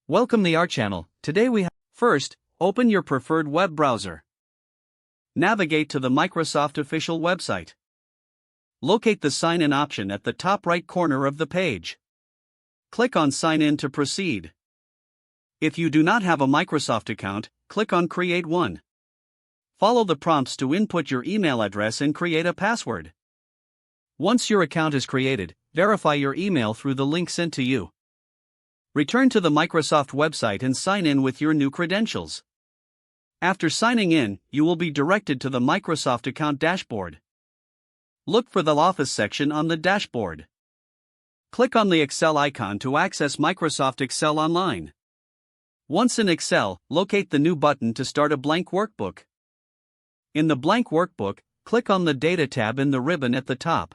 Welcome to our channel. Today we have first, open your preferred web browser. Navigate to the Microsoft official website. Locate the Sign In option at the top right corner of the page. Click on Sign In to proceed. If you do not have a Microsoft account, click on Create One. Follow the prompts to input your email address and create a password. Once your account is created, verify your email through the link sent to you. Return to the Microsoft website and sign in with your new credentials. After signing in, you will be directed to the Microsoft account dashboard. Look for the Office section on the dashboard. Click on the Excel icon to access Microsoft Excel Online. Once in Excel, locate the New button to start a blank workbook. In the blank workbook, click on the Data tab in the ribbon at the top.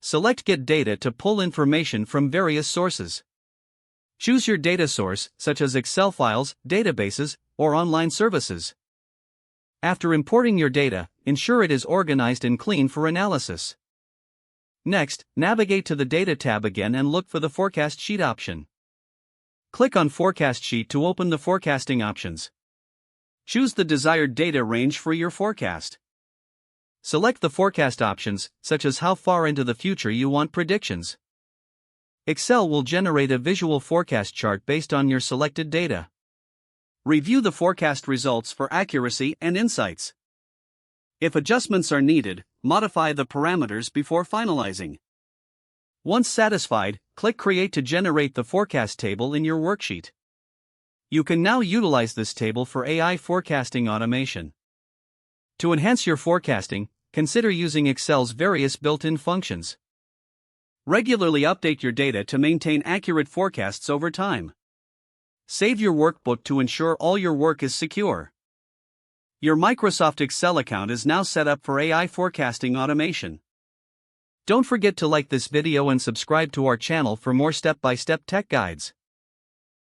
Select Get Data to pull information from various sources. Choose your data source, such as Excel files, databases, or online services. After importing your data, ensure it is organized and clean for analysis. Next, navigate to the Data tab again and look for the Forecast Sheet option. Click on Forecast Sheet to open the forecasting options. Choose the desired data range for your forecast. Select the forecast options, such as how far into the future you want predictions. Excel will generate a visual forecast chart based on your selected data. Review the forecast results for accuracy and insights. If adjustments are needed, modify the parameters before finalizing. Once satisfied, click Create to generate the forecast table in your worksheet. You can now utilize this table for AI forecasting automation. To enhance your forecasting, consider using Excel's various built-in functions. Regularly update your data to maintain accurate forecasts over time. Save your workbook to ensure all your work is secure. Your Microsoft Excel account is now set up for AI forecasting automation. Don't forget to like this video and subscribe to our channel for more step-by-step tech guides.